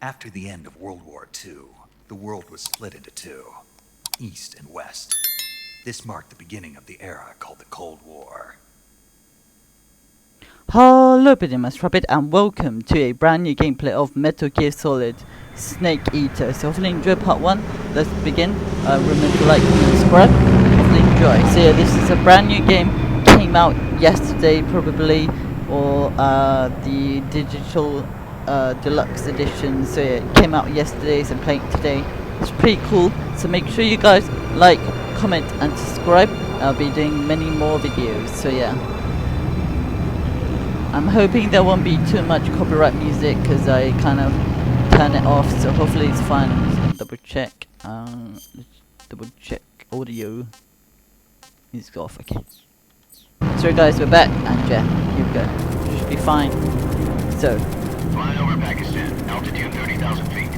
After the end of World War II, the world was split into two, East and West. This marked the beginning of the era called the Cold War. Hello Pidimas Rabbit and welcome to a brand new gameplay of Metal Gear Solid Snake Eater. So hopefully enjoy part 1. Let's begin. Remember to like, comment, and subscribe. Hopefully enjoy. So yeah, this is a brand new game. Came out yesterday probably, or the digital deluxe edition. So yeah, it came out yesterday, so I'm playing it today. It's pretty cool. So make sure you guys like, comment and subscribe. I'll be doing many more videos. So yeah. I'm hoping there won't be too much copyright music because I kind of turn it off, so hopefully it's fine. I'm just gonna double check. Double check audio. It's off, okay. So guys, we're back, and yeah, here we go. Should be fine. So, flying over Pakistan, altitude 30,000 feet.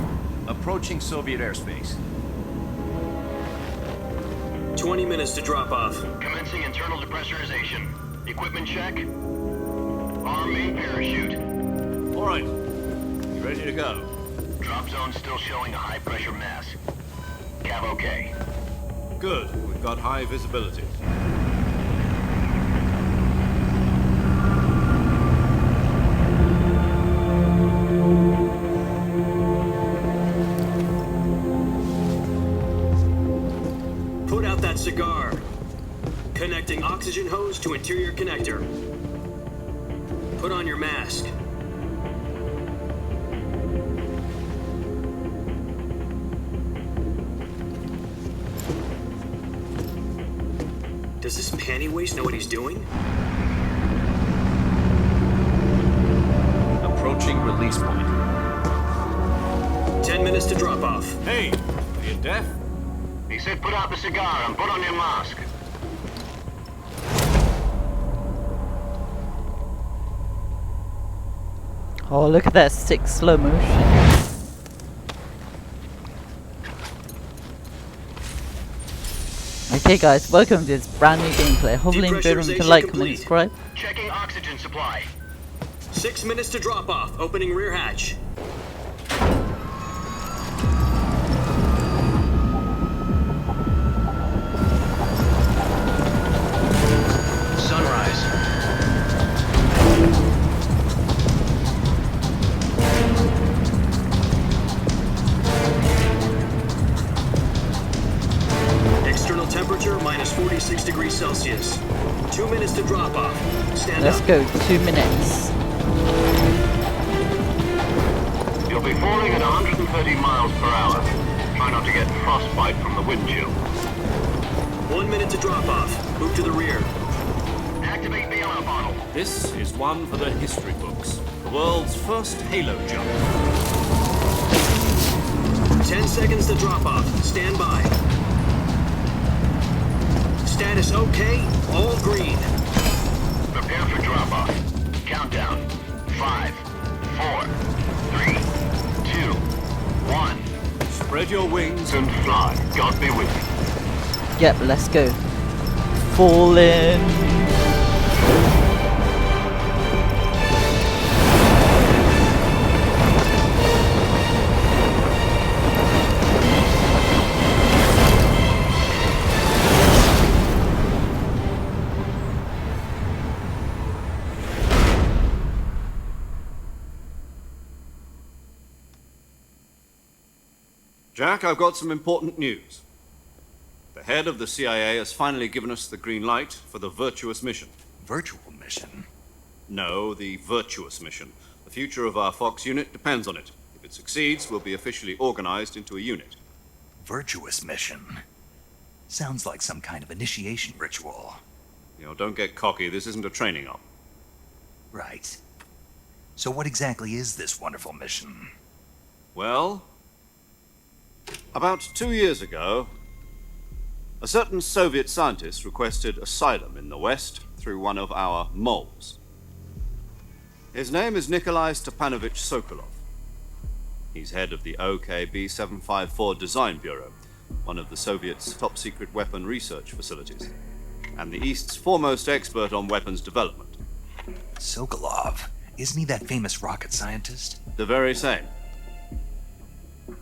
Approaching Soviet airspace. 20 minutes to drop off. Commencing internal depressurization. Equipment check. Arm main parachute. All right. You ready to go? Drop zone still showing a high pressure mass. Cav okay. Good. We've got high visibility. Put out that cigar. Connecting oxygen hose to interior connector. Put on your mask. Does this panty waste know what he's doing? Approaching release point. 10 minutes to drop off. Hey, are you deaf? He said put out the cigar and put on your mask. oh look at that sick slow motion. Okay guys, welcome to this brand new gameplay. Hopefully enjoy. Remember to like, comment, and subscribe. Checking oxygen supply. 6 minutes to drop off. Opening rear hatch. Sunrise. External temperature minus 46 degrees Celsius. 2 minutes to drop off. Stand Let's up. go. 2 minutes. You'll be falling at 130 miles per hour. Try not to get frostbite from the wind chill. 1 minute to drop off. Move to the rear. Activate the yellow bottle. This is one for the history books. The world's first halo jump. 10 seconds to drop off. Stand by. Status okay. All green. Prepare for drop off. Countdown. 5, 4, 3, 2, 1. Spread your wings And fly. God be with you. Yep, let's go. Fall in. Jack, I've got some important news. The head of the CIA has finally given us the green light for the virtuous mission. Virtual mission? No, the virtuous mission. The future of our Fox unit depends on it. If it succeeds, we'll be officially organized into a unit. Virtuous mission? Sounds like some kind of initiation ritual. You know, don't get cocky. This isn't a training op. Right. So what exactly is this wonderful mission? Well, about 2 years ago, a certain Soviet scientist requested asylum in the West through one of our moles. His name is Nikolai Stepanovich Sokolov. He's head of the OKB-754 Design Bureau, one of the Soviets' top-secret weapon research facilities, and the East's foremost expert on weapons development. Sokolov? Isn't he that famous rocket scientist? The very same.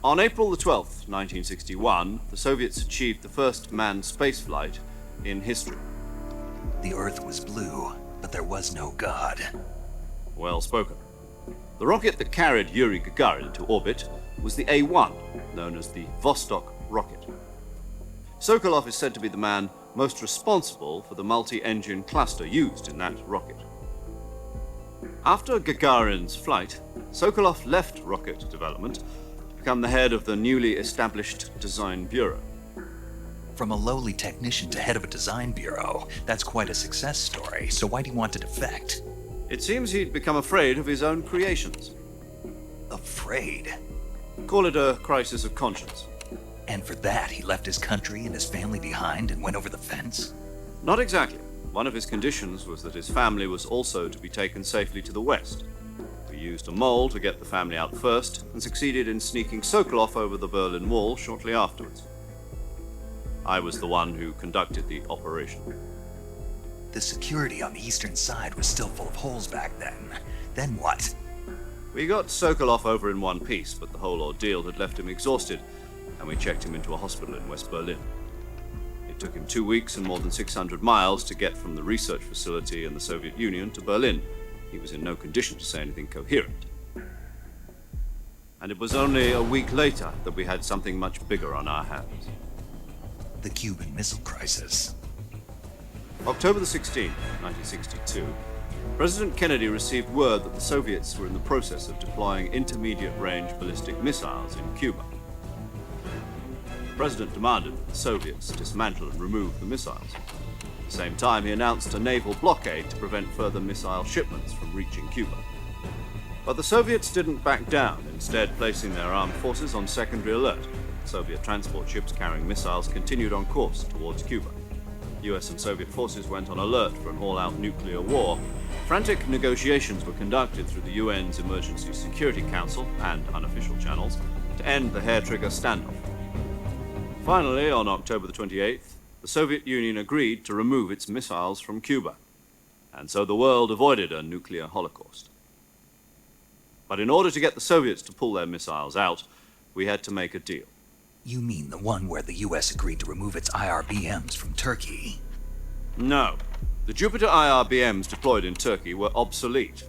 On April the 12th, 1961, the Soviets achieved the first manned spaceflight in history. The Earth was blue, but there was no God. Well spoken. The rocket that carried Yuri Gagarin to orbit was the A-1, known as the Vostok rocket. Sokolov is said to be the man most responsible for the multi-engine cluster used in that rocket. After Gagarin's flight, Sokolov left rocket development to become the head of the newly established Design Bureau. From a lowly technician to head of a design bureau, that's quite a success story, so why'd he want to defect? It seems he'd become afraid of his own creations. Afraid? Call it a crisis of conscience. And for that, he left his country and his family behind and went over the fence? Not exactly. One of his conditions was that his family was also to be taken safely to the west. We used a mole to get the family out first and succeeded in sneaking Sokolov over the Berlin Wall shortly afterwards. I was the one who conducted the operation. The security on the eastern side was still full of holes back then. Then what? We got Sokolov over in one piece, but the whole ordeal had left him exhausted, and we checked him into a hospital in West Berlin. It took him 2 weeks and more than 600 miles to get from the research facility in the Soviet Union to Berlin. He was in no condition to say anything coherent. And it was only a week later that we had something much bigger on our hands. The Cuban Missile Crisis. October the 16th, 1962, President Kennedy received word that the Soviets were in the process of deploying intermediate-range ballistic missiles in Cuba. The President demanded that the Soviets dismantle and remove the missiles. At the same time, he announced a naval blockade to prevent further missile shipments from reaching Cuba. But the Soviets didn't back down, instead placing their armed forces on secondary alert. Soviet transport ships carrying missiles continued on course towards Cuba. US and Soviet forces went on alert for an all-out nuclear war. Frantic negotiations were conducted through the UN's Emergency Security Council and unofficial channels to end the hair-trigger standoff. Finally, on October the 28th, the Soviet Union agreed to remove its missiles from Cuba, and so the world avoided a nuclear holocaust. But in order to get the Soviets to pull their missiles out, we had to make a deal. You mean the one where the US agreed to remove its IRBMs from Turkey? No. The Jupiter IRBMs deployed in Turkey were obsolete,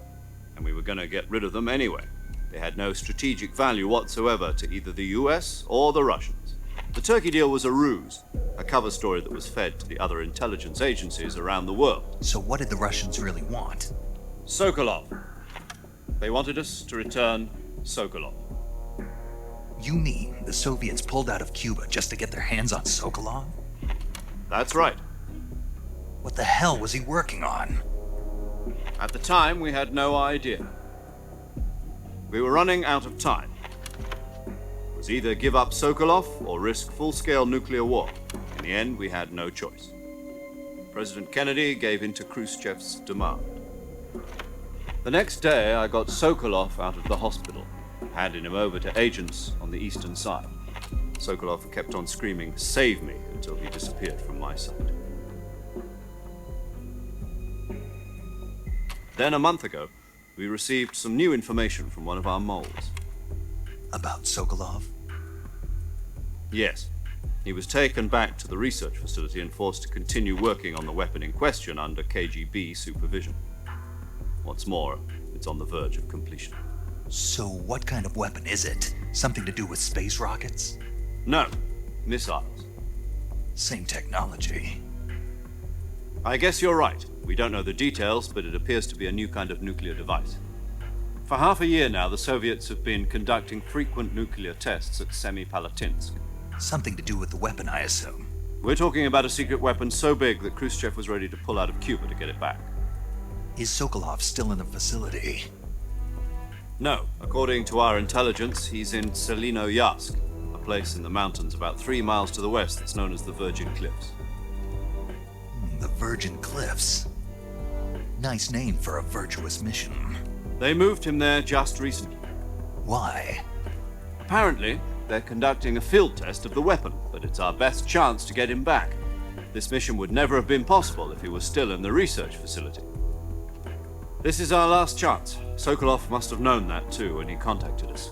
and we were going to get rid of them anyway. They had no strategic value whatsoever to either the US or the Russians. The Turkey deal was a ruse, a cover story that was fed to the other intelligence agencies around the world. So what did the Russians really want? Sokolov. They wanted us to return Sokolov. You mean the Soviets pulled out of Cuba just to get their hands on Sokolov? That's right. What the hell was he working on? At the time, we had no idea. We were running out of time. It was either give up Sokolov or risk full-scale nuclear war. In the end, we had no choice. President Kennedy gave in to Khrushchev's demand. The next day, I got Sokolov out of the hospital, handing him over to agents on the eastern side. Sokolov kept on screaming, "Save me," until he disappeared from my sight. Then a month ago, we received some new information from one of our moles. About Sokolov? Yes. He was taken back to the research facility and forced to continue working on the weapon in question under KGB supervision. What's more, it's on the verge of completion. So what kind of weapon is it? Something to do with space rockets? No, missiles. Same technology. I guess you're right. We don't know the details, but it appears to be a new kind of nuclear device. For half a year now, the Soviets have been conducting frequent nuclear tests at Semipalatinsk. Something to do with the weapon, I assume. We're talking about a secret weapon so big that Khrushchev was ready to pull out of Cuba to get it back. Is Sokolov still in the facility? No. According to our intelligence, he's in Selinoyarsk, a place in the mountains about 3 miles to the west that's known as the Virgin Cliffs. The Virgin Cliffs. Nice name for a virtuous mission. They moved him there just recently. Why? Apparently, they're conducting a field test of the weapon, but it's our best chance to get him back. This mission would never have been possible if he was still in the research facility. This is our last chance. Sokolov must have known that too when he contacted us.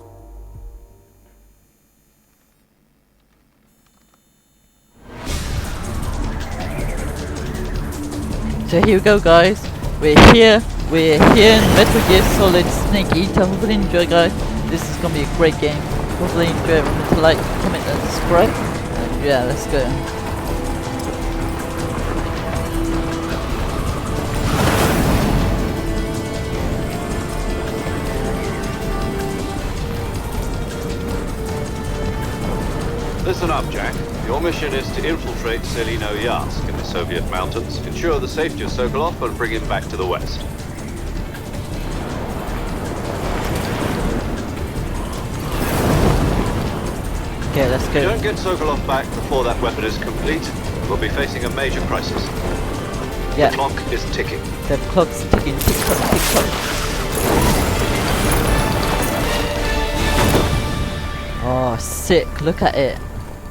So here we go, guys. We're here in Metal Gear Solid Snake Eater. Hopefully enjoy, guys. This is gonna be a great game. Hopefully enjoy it. Remember to like, comment and subscribe. And yeah, let's go. Listen up, Jack. Your mission is to infiltrate Selino Yask in the Soviet mountains, ensure the safety of Sokolov, and bring him back to the west. Okay, let's If go. you don't get Sokolov back before that weapon is complete, we'll be facing a major crisis. Yeah, The clock is ticking. the clock's ticking, tick tock, tick tock. Oh, sick! Look at it.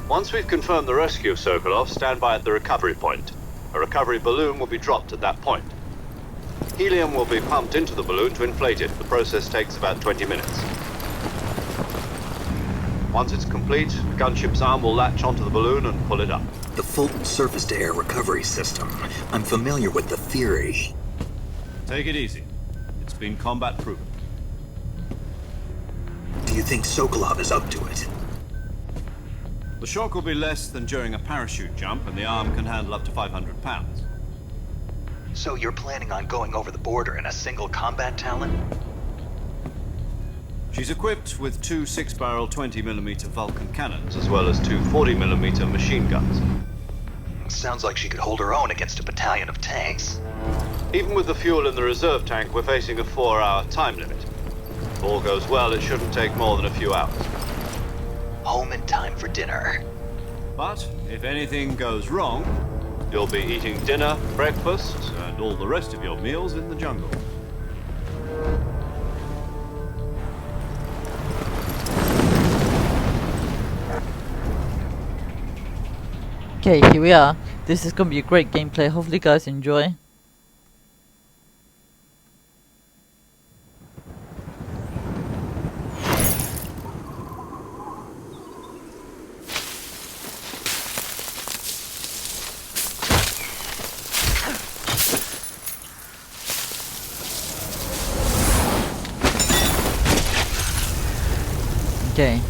Once we've confirmed the rescue of Sokolov, stand by at the recovery point. A recovery balloon will be dropped at that point. Helium will be pumped into the balloon to inflate it. The process takes about 20 minutes. Once it's complete, the gunship's arm will latch onto the balloon and pull it up. The Fulton surface-to-air recovery system. I'm familiar with the theory. Take it easy. It's been combat proven. Do you think Sokolov is up to it? The shock will be less than during a parachute jump, and the arm can handle up to 500 pounds. So you're planning on going over the border in a single combat Talon? She's equipped with two 6-barrel 20mm Vulcan cannons, as well as two 40mm machine guns. Sounds like she could hold her own against a battalion of tanks. Even with the fuel in the reserve tank, we're facing a 4-hour time limit. If all goes well, it shouldn't take more than a few hours. Home in time for dinner. But if anything goes wrong, you'll be eating dinner, breakfast, and all the rest of your meals in the jungle. Okay, here we are. This is gonna be a great gameplay. Hopefully, you guys enjoy. Okay.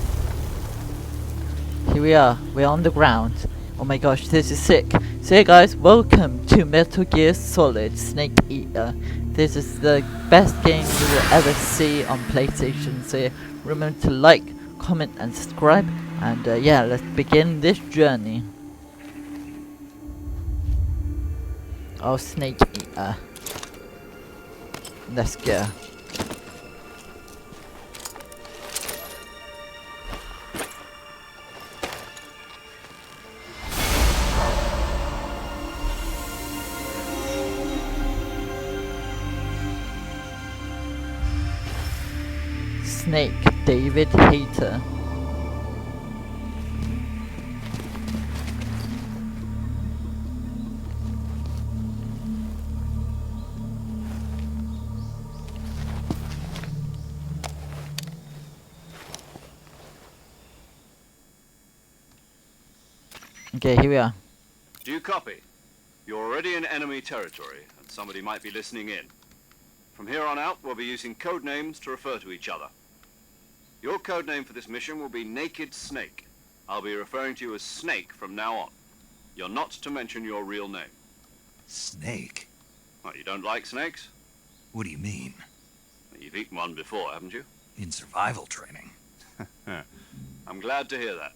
Here we are. We're on the ground. Oh my gosh, this is sick. So hey guys, welcome to Metal Gear Solid Snake Eater. This is the best game you will ever see on PlayStation. So remember to like, comment and subscribe. And yeah, let's begin this journey. Oh, Snake Eater. Let's go. Snake, David Hater. Okay, here we are. Do you copy? You're already in enemy territory, and somebody might be listening in. From here on out, we'll be using code names to refer to each other. Your code name for this mission will be Naked Snake. I'll be referring to you as Snake from now on. You're not to mention your real name. Snake? What, you don't like snakes? What do you mean? You've eaten one before, haven't you? In survival training? I'm glad to hear that.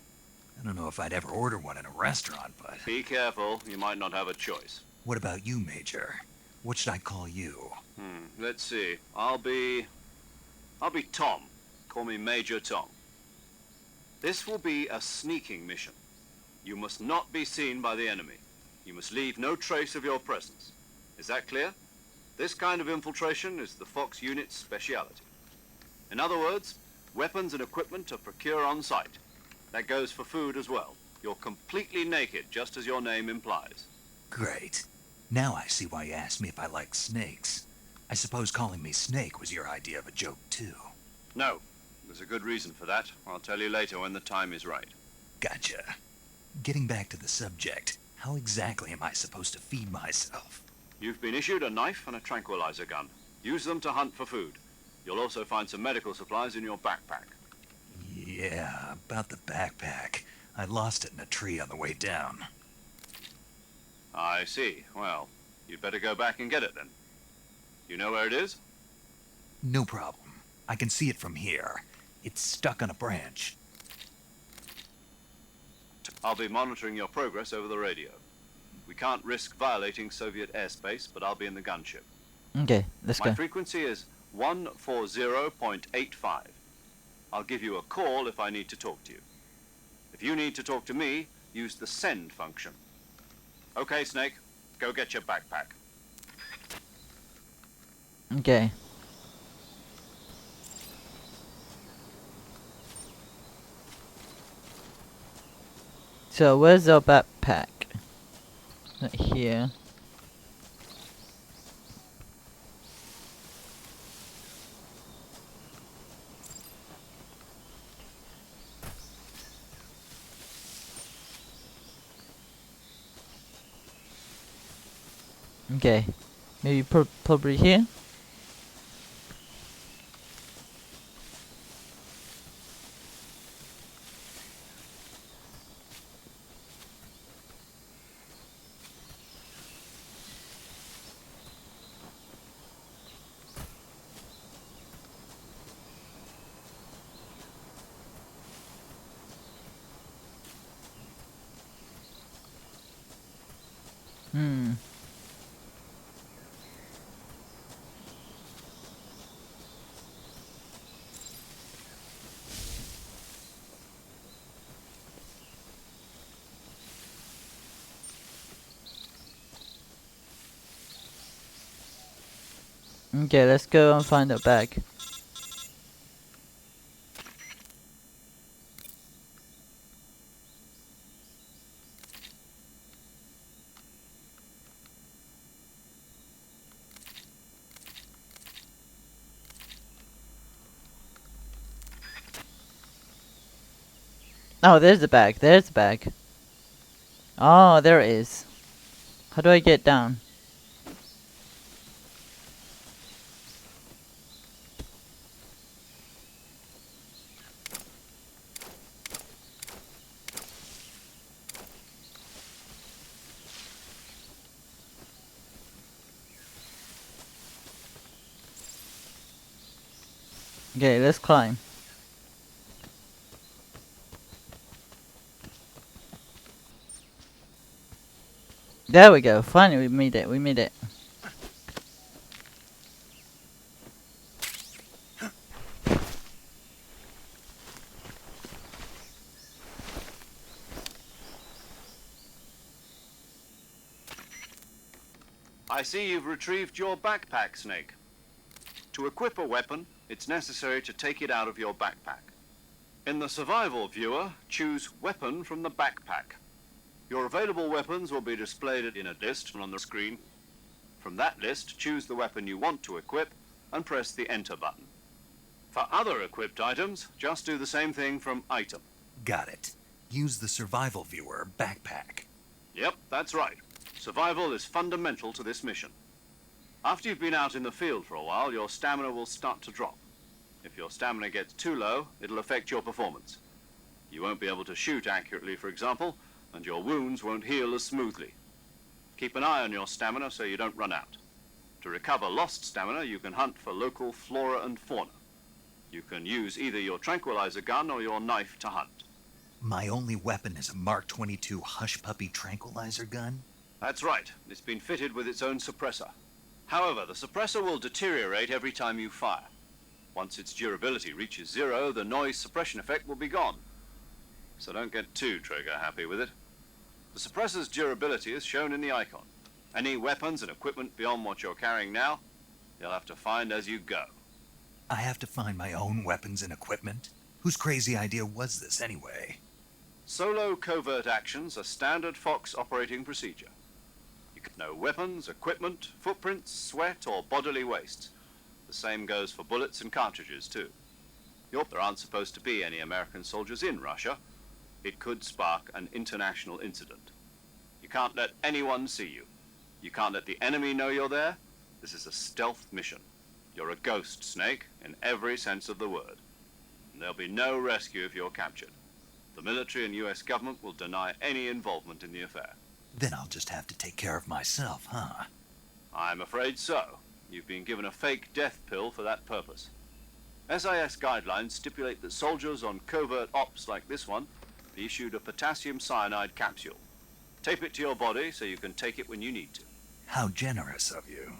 I don't know if I'd ever order one in a restaurant, but... Be careful, you might not have a choice. What about you, Major? What should I call you? Let's see. I'll be Tom. Call me Major Tom. This will be a sneaking mission. You must not be seen by the enemy. You must leave no trace of your presence. Is that clear? This kind of infiltration is the Fox unit's speciality. In other words, weapons and equipment are procured on site. That goes for food as well. You're completely naked, just as your name implies. Great. Now I see why you asked me if I like snakes. I suppose calling me Snake was your idea of a joke, too. No. There's a good reason for that. I'll tell you later when the time is right. Gotcha. Getting back to the subject, how exactly am I supposed to feed myself? You've been issued a knife and a tranquilizer gun. Use them to hunt for food. You'll also find some medical supplies in your backpack. Yeah, about the backpack. I lost it in a tree on the way down. I see. Well, you'd better go back and get it then. You know where it is? No problem. I can see it from here. It's stuck on a branch. I'll be monitoring your progress over the radio. We can't risk violating Soviet airspace, but I'll be in the gunship. Okay, let's My go. frequency is 140.85. I'll give you a call if I need to talk to you. If you need to talk to me, use the send function. Okay, Snake, go get your backpack. Okay. So where's our backpack? Not here. Okay, maybe probably here. Hmm. Okay, let's go and find a bag. Oh, there's the bag. There's the bag. Oh, there it is. How do I get down? Okay, let's climb. There we go. Finally, we made it. We made it. I see you've retrieved your backpack, Snake. To equip a weapon, it's necessary to take it out of your backpack. In the survival viewer, choose Weapon from the backpack. Your available weapons will be displayed in a list on the screen. From that list, choose the weapon you want to equip and press the Enter button. For other equipped items, just do the same thing from Item. Got it. Use the survival viewer backpack. Yep, that's right. Survival is fundamental to this mission. After you've been out in the field for a while, your stamina will start to drop. If your stamina gets too low, it'll affect your performance. You won't be able to shoot accurately, for example, and your wounds won't heal as smoothly. Keep an eye on your stamina so you don't run out. To recover lost stamina, you can hunt for local flora and fauna. You can use either your tranquilizer gun or your knife to hunt. My only weapon is a Mark 22 Hush Puppy tranquilizer gun? That's right. It's been fitted with its own suppressor. However, the suppressor will deteriorate every time you fire. Once its durability reaches 0, the noise suppression effect will be gone. So don't get too trigger happy with it. The suppressor's durability is shown in the icon. Any weapons and equipment beyond what you're carrying now, you'll have to find as you go. I have to find my own weapons and equipment? Whose crazy idea was this anyway? Solo covert actions are standard Fox operating procedure. You can know weapons, equipment, footprints, sweat, or bodily waste. The same goes for bullets and cartridges, too. There aren't supposed to be any American soldiers in Russia. It could spark an international incident. You can't let anyone see you. You can't let the enemy know you're there. This is a stealth mission. You're a ghost, Snake, in every sense of the word. And there'll be no rescue if you're captured. The military and US government will deny any involvement in the affair. Then I'll just have to take care of myself, huh? I'm afraid so. You've been given a fake death pill for that purpose. SIS guidelines stipulate that soldiers on covert ops like this one be issued a potassium cyanide capsule. Tape it to your body so you can take it when you need to. How generous of you.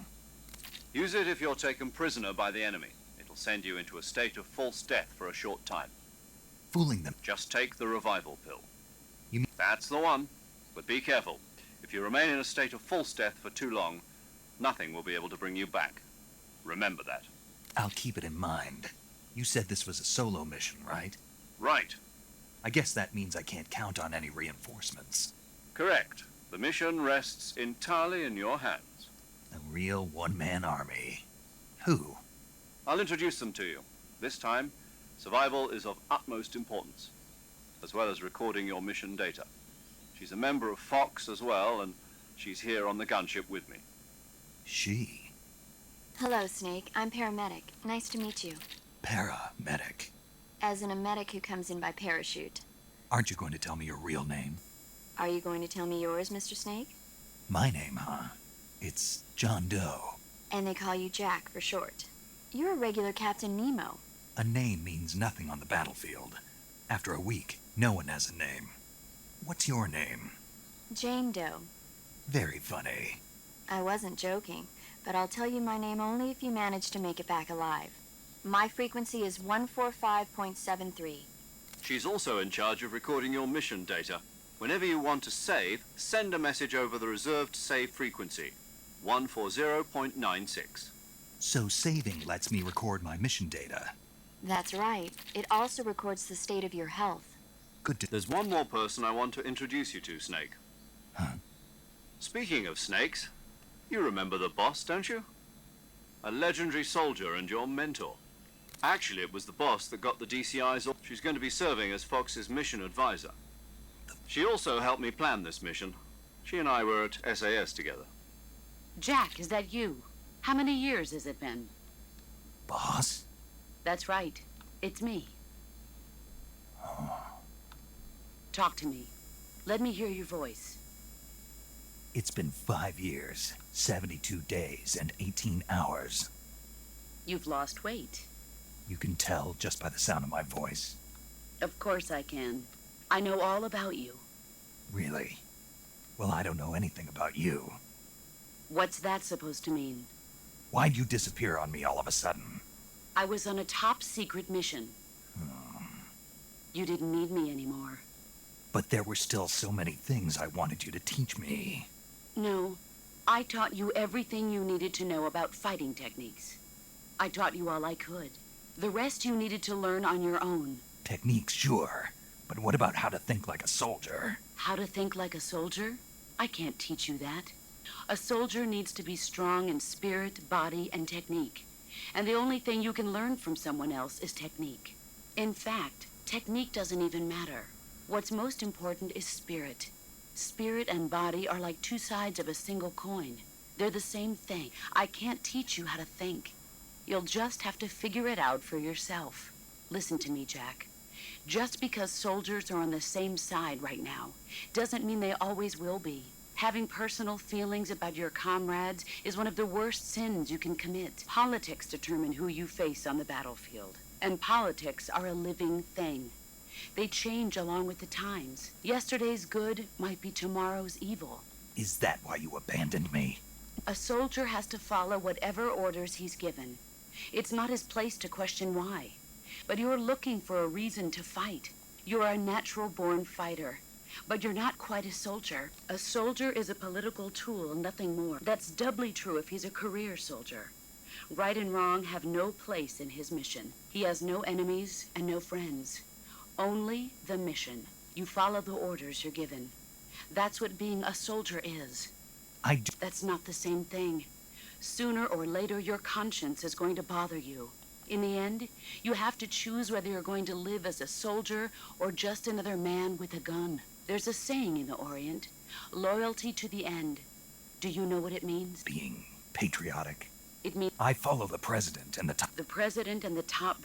Use it if you're taken prisoner by the enemy. It'll send you into a state of false death for a short time. Fooling them. Just take the revival pill. You mean- That's the one. But be careful. If you remain in a state of false death for too long, nothing will be able to bring you back. Remember that. I'll keep it in mind. You said this was a solo mission, right? Right. I guess that means I can't count on any reinforcements. Correct. The mission rests entirely in your hands. A real one-man army. Who? I'll introduce them to you. This time, survival is of utmost importance, as well as recording your mission data. She's a member of Fox as well, and she's here on the gunship with me. She. Hello, Snake. I'm paramedic. Nice to meet you. Paramedic. As in a medic who comes in by parachute. Aren't you going to tell me your real name? Are you going to tell me yours, Mr. Snake? My name, huh? It's John Doe. And they call you Jack for short. You're a regular Captain Nemo. A name means nothing on the battlefield. After a week, no one has a name. What's your name? Jane Doe. Very funny. I wasn't joking, but I'll tell you my name only if you manage to make it back alive. My frequency is 145.73. She's also in charge of recording your mission data. Whenever you want to save, send a message over the reserved save frequency, 140.96. So saving lets me record my mission data. That's right. It also records the state of your health. Good to... There's one more person I want to introduce you to, Snake. Huh? Speaking of snakes, you remember the boss, don't you? A legendary soldier and your mentor. Actually, it was the boss that got the DCI's... She's going to be serving as Fox's mission advisor. She also helped me plan this mission. She and I were at SAS together. Jack, is that you? How many years has it been? Boss? That's right. It's me. Talk to me. Let me hear your voice. It's been 5 years, 72 days, and 18 hours. You've lost weight. You can tell just by the sound of my voice. Of course I can. I know all about you. Really? Well, I don't know anything about you. What's that supposed to mean? Why'd you disappear on me all of a sudden? I was on a top secret mission. You didn't need me anymore. But there were still so many things I wanted you to teach me. No, I taught you everything you needed to know about fighting techniques. I taught you all I could. The rest you needed to learn on your own. Techniques, sure. But what about how to think like a soldier? How to think like a soldier? I can't teach you that. A soldier needs to be strong in spirit, body, and technique. And the only thing you can learn from someone else is technique. In fact, technique doesn't even matter. What's most important is spirit. Spirit and body are like two sides of a single coin. They're the same thing. I can't teach you how to think. You'll just have to figure it out for yourself. Listen to me, Jack. Just because soldiers are on the same side right now doesn't mean they always will be. Having personal feelings about your comrades is one of the worst sins you can commit. Politics determine who you face on the battlefield. And politics are a living thing. They change along with the times. Yesterday's good might be tomorrow's evil. Is that why you abandoned me? A soldier has to follow whatever orders he's given. It's not his place to question why. But you're looking for a reason to fight. You're a natural-born fighter. But you're not quite a soldier. A soldier is a political tool, nothing more. That's doubly true if he's a career soldier. Right and wrong have no place in his mission. He has no enemies and no friends. Only the mission. You follow the orders you're given. That's what being a soldier is. That's not the same thing. Sooner or later, your conscience is going to bother you. In the end, you have to choose whether you're going to live as a soldier or just another man with a gun. There's a saying in the Orient, loyalty to the end. Do you know what it means? Being patriotic. It means I follow the president and the top. the president and the top.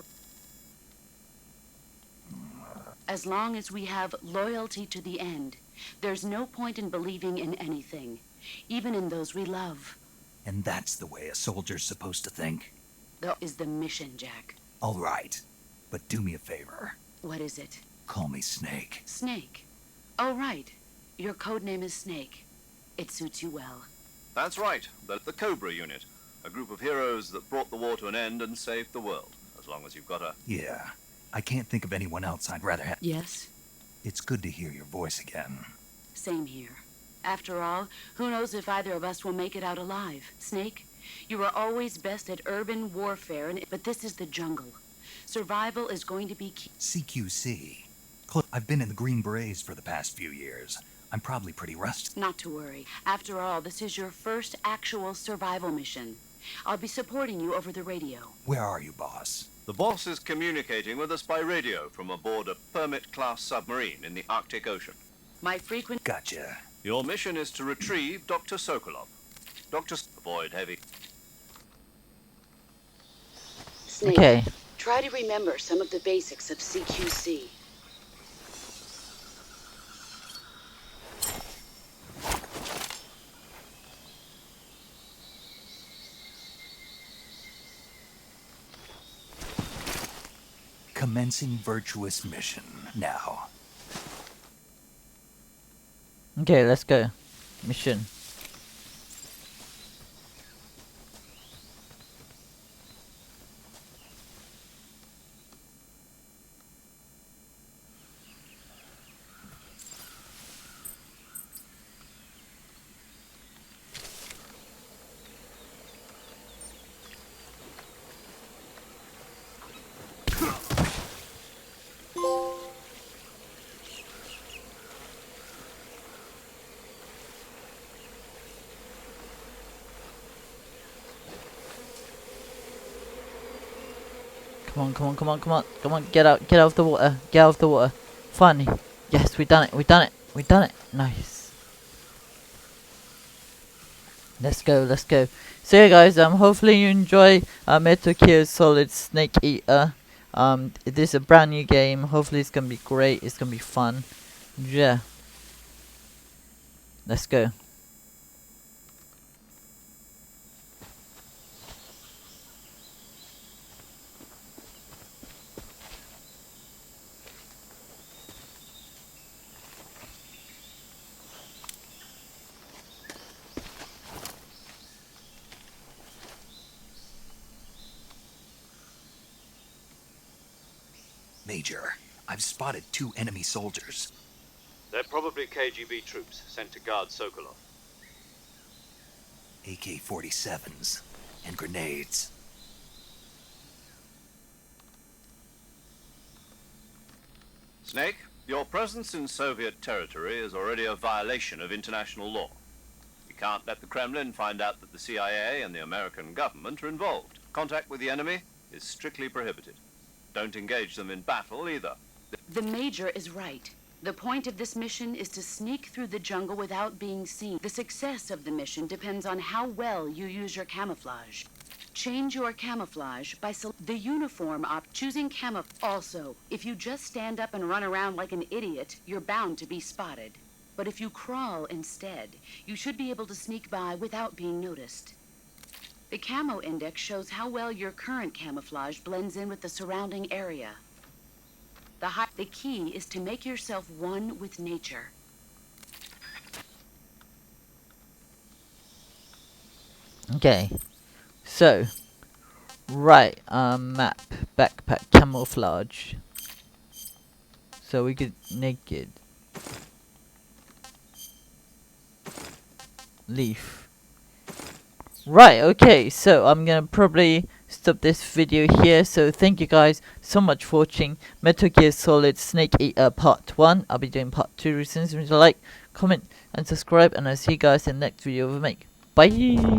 As long as we have loyalty to the end, there's no point in believing in anything, even in those we love. And that's the way a soldier's supposed to think. That is the mission, Jack. All right, but do me a favor. What is it? Call me Snake. Snake. Oh, right. Your code name is Snake. It suits you well. That's right, the Cobra Unit. A group of heroes that brought the war to an end and saved the world. As long as you've got a... Yeah, I can't think of anyone else I'd rather have. Yes? It's good to hear your voice again. Same here. After all, who knows if either of us will make it out alive? Snake, you are always best at urban warfare, but this is the jungle. Survival is going to be key. CQC. I've been in the Green Berets for the past few years. I'm probably pretty rusty. Not to worry. After all, this is your first actual survival mission. I'll be supporting you over the radio. Where are you, boss? The boss is communicating with us by radio from aboard a Permit-class submarine in the Arctic Ocean. My frequent... Gotcha. Your mission is to retrieve Dr. Sokolov. Avoid heavy... Snake, Okay. try to remember some of the basics of CQC. Commencing virtuous mission now. Okay, let's go. Mission. Come on, come on, come on, come on, come on, get out of the water, get out of the water. Finally. Yes, we done it, we done it, we done it. Nice. Let's go, let's go. So yeah guys, hopefully you enjoy Metal Gear Solid Snake Eater. This is a brand new game, hopefully it's gonna be great, it's gonna be fun. Yeah. Let's go. Major, I've spotted 2 enemy soldiers. They're probably KGB troops sent to guard Sokolov. AK-47s and grenades. Snake, your presence in Soviet territory is already a violation of international law. We can't let the Kremlin find out that the CIA and the American government are involved. Contact with the enemy is strictly prohibited. Don't engage them in battle either. The Major is right. The point of this mission is to sneak through the jungle without being seen. The success of the mission depends on how well you use your camouflage. Change your camouflage by the uniform choosing Also, if you just stand up and run around like an idiot, you're bound to be spotted. But if you crawl instead, you should be able to sneak by without being noticed. The camo index shows how well your current camouflage blends in with the surrounding area. The key is to make yourself one with nature. Okay. So, right, map, backpack, camouflage. So we get naked. Leaf. Right, okay, so I'm gonna probably stop this video here. So thank you guys so much for watching Metal Gear Solid Snake Eater Part 1. I'll be doing Part 2 soon. So like, comment, and subscribe, and I'll see you guys in the next video we make. Bye!